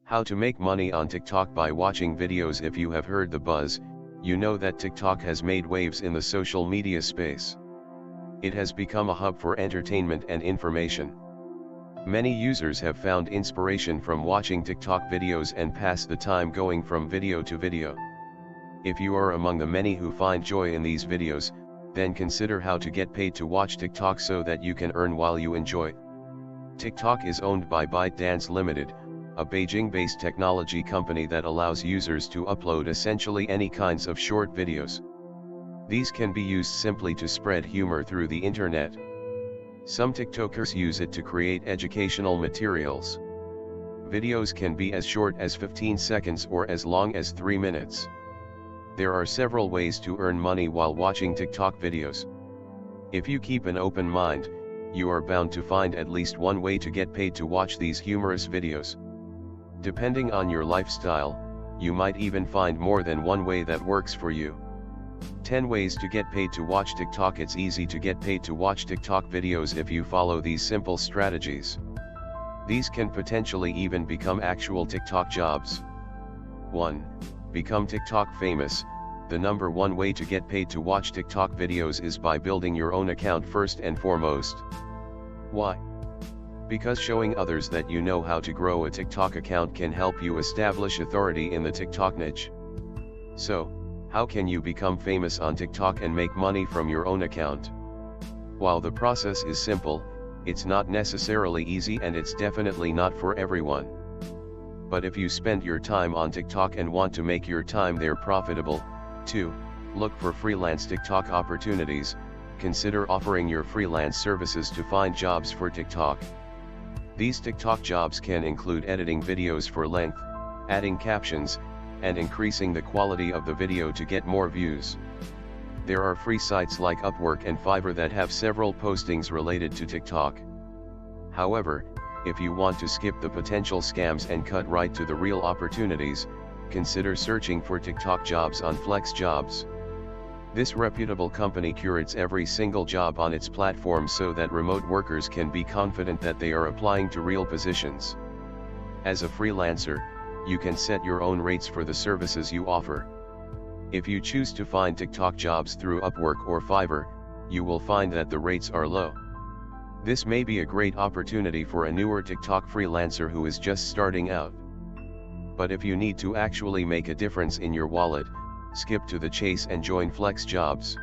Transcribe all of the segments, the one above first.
How to make money on TikTok by watching videos. If you have heard the buzz, you know that TikTok has made waves in the social media space. It has become a hub for entertainment and information. Many users have found inspiration from watching TikTok videos and pass the time going from video to video. If you are among the many who find joy in these videos, then consider how to get paid to watch TikTok so that you can earn while you enjoy. TikTok is owned by ByteDance Limited, a Beijing-based technology company that allows users to upload essentially any kinds of short videos. These can be used simply to spread humor through the internet. Some TikTokers use it to create educational materials. Videos can be as short as 15 seconds or as long as 3 minutes. There are several ways to earn money while watching TikTok videos. If you keep an open mind, you are bound to find at least one way to get paid to watch these humorous videos. Depending on your lifestyle, you might even find more than one way that works for you. 10 ways to get paid to watch TikTok. It's easy to get paid to watch TikTok videos if you follow these simple strategies. These can potentially even become actual TikTok jobs. 1. Become TikTok famous. The number one way to get paid to watch TikTok videos is by building your own account first and foremost. Why? Because showing others that you know how to grow a TikTok account can help you establish authority in the TikTok niche. So, how can you become famous on TikTok and make money from your own account? While the process is simple, it's not necessarily easy and it's definitely not for everyone. But if you spend your time on TikTok and want to make your time there profitable, 2. Look for freelance TikTok opportunities. Consider offering your freelance services to find jobs for TikTok. These TikTok jobs can include editing videos for length, adding captions, and increasing the quality of the video to get more views. There are free sites like Upwork and Fiverr that have several postings related to TikTok. However, if you want to skip the potential scams and cut right to the real opportunities, consider searching for TikTok jobs on Flex Jobs. This reputable company curates every single job on its platform so that remote workers can be confident that they are applying to real positions. As a freelancer, you can set your own rates for the services you offer. If you choose to find TikTok jobs through Upwork or Fiverr, you will find that the rates are low. This may be a great opportunity for a newer TikTok freelancer who is just starting out. But if you need to actually make a difference in your wallet, skip to the chase and join Flex Jobs.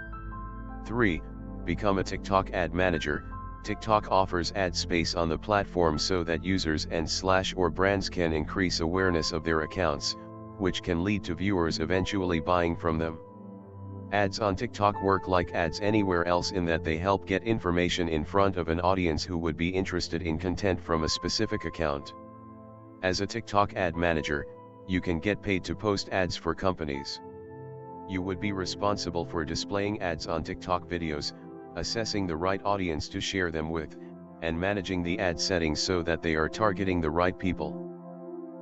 3. Become a TikTok Ad Manager. TikTok offers ad space on the platform so that users and/or brands can increase awareness of their accounts, which can lead to viewers eventually buying from them. Ads on TikTok work like ads anywhere else in that they help get information in front of an audience who would be interested in content from a specific account. As a TikTok Ad Manager, you can get paid to post ads for companies. You would be responsible for displaying ads on TikTok videos, assessing the right audience to share them with, and managing the ad settings so that they are targeting the right people.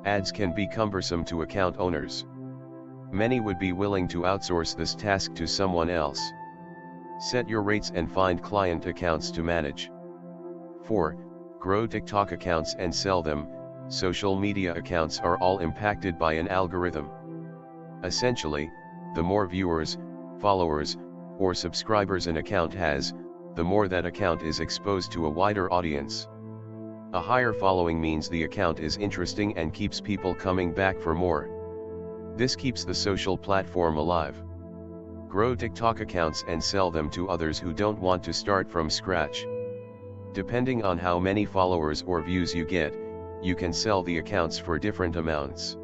Ads can be cumbersome to account owners. Many would be willing to outsource this task to someone else. Set your rates and find client accounts to manage. 4. Grow TikTok accounts and sell them. Social media accounts are all impacted by an algorithm. Essentially, the more viewers, followers, or subscribers an account has, the more that account is exposed to a wider audience. A higher following means the account is interesting and keeps people coming back for more. This keeps the social platform alive. Grow TikTok accounts and sell them to others who don't want to start from scratch. Depending on how many followers or views you get, you can sell the accounts for different amounts.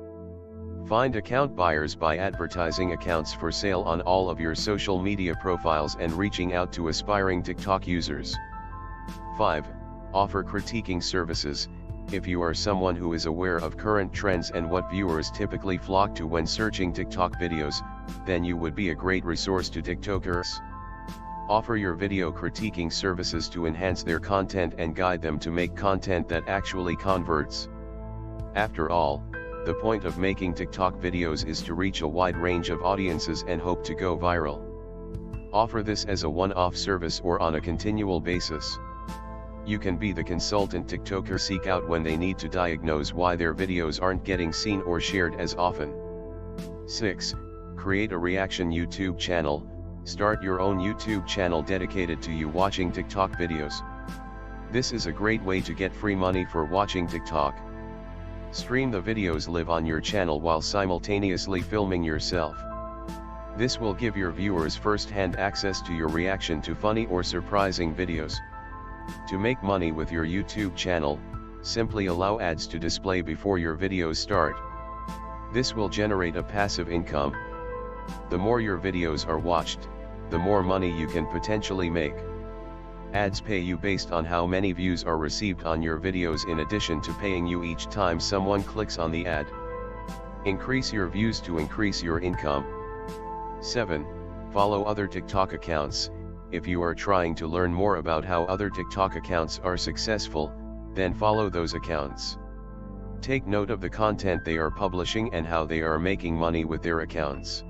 Find account buyers by advertising accounts for sale on all of your social media profiles and reaching out to aspiring TikTok users. 5. Offer critiquing services. If you are someone who is aware of current trends and what viewers typically flock to when searching TikTok videos, then you would be a great resource to TikTokers. Offer your video critiquing services to enhance their content and guide them to make content that actually converts. After all, the point of making TikTok videos is to reach a wide range of audiences and hope to go viral. Offer this as a one-off service or on a continual basis. You can be the consultant TikToker seek out when they need to diagnose why their videos aren't getting seen or shared as often. 6. Create a reaction YouTube channel. Start your own YouTube channel dedicated to you watching TikTok videos. This is a great way to get free money for watching TikTok. Stream the videos live on your channel while simultaneously filming yourself. This will give your viewers first-hand access to your reaction to funny or surprising videos. To make money with your YouTube channel, simply allow ads to display before your videos start. This will generate a passive income. The more your videos are watched, the more money you can potentially make. Ads pay you based on how many views are received on your videos in addition to paying you each time someone clicks on the ad. Increase your views to increase your income. 7. Follow other TikTok accounts. If you are trying to learn more about how other TikTok accounts are successful, then follow those accounts. Take note of the content they are publishing and how they are making money with their accounts.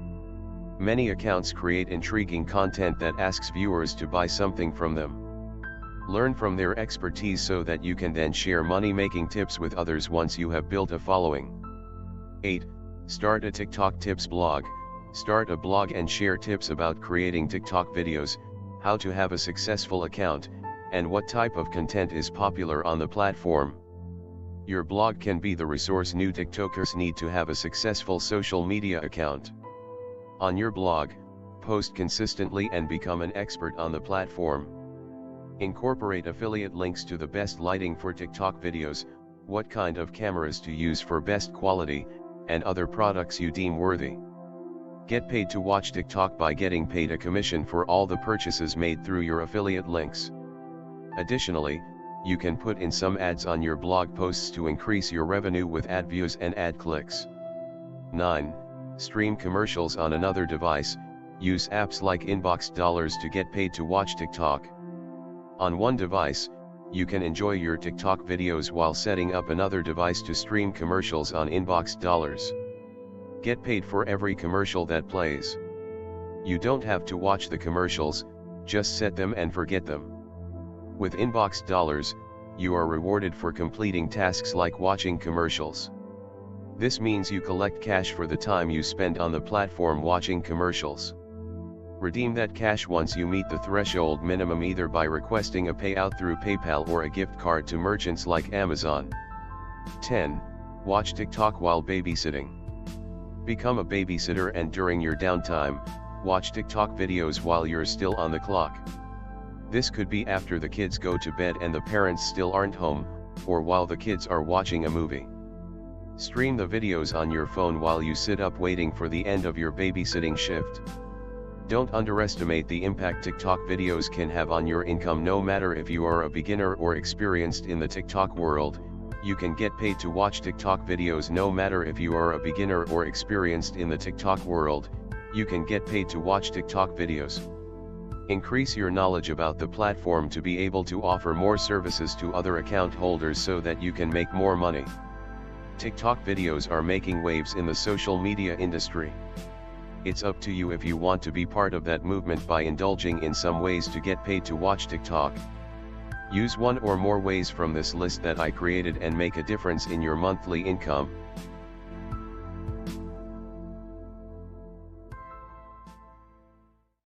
Many accounts create intriguing content that asks viewers to buy something from them. Learn from their expertise so that you can then share money-making tips with others once you have built a following. 8. Start a TikTok tips blog. Start a blog and share tips about creating TikTok videos, how to have a successful account, and what type of content is popular on the platform. Your blog can be the resource new TikTokers need to have a successful social media account. On your blog, post consistently and become an expert on the platform. Incorporate affiliate links to the best lighting for TikTok videos, what kind of cameras to use for best quality, and other products you deem worthy. Get paid to watch TikTok by getting paid a commission for all the purchases made through your affiliate links. Additionally, you can put in some ads on your blog posts to increase your revenue with ad views and ad clicks. 9. Stream commercials on another device. Use apps like Inbox Dollars to get paid to watch TikTok. On one device, you can enjoy your TikTok videos while setting up another device to stream commercials on Inbox Dollars. Get paid for every commercial that plays. You don't have to watch the commercials, just set them and forget them. With Inbox Dollars, you are rewarded for completing tasks like watching commercials. This means you collect cash for the time you spend on the platform watching commercials. Redeem that cash once you meet the threshold minimum either by requesting a payout through PayPal or a gift card to merchants like Amazon. 10. Watch TikTok while babysitting. Become a babysitter and during your downtime, watch TikTok videos while you're still on the clock. This could be after the kids go to bed and the parents still aren't home, or while the kids are watching a movie. Stream the videos on your phone while you sit up waiting for the end of your babysitting shift. Don't underestimate the impact TikTok videos can have on your income. No matter if you are a beginner or experienced in the TikTok world, you can get paid to watch TikTok videos. No matter if you are a beginner or experienced in the TikTok world, you can get paid to watch TikTok videos. Increase your knowledge about the platform to be able to offer more services to other account holders so that you can make more money. TikTok videos are making waves in the social media industry. It's up to you if you want to be part of that movement by indulging in some ways to get paid to watch TikTok. Use one or more ways from this list that I created and make a difference in your monthly income.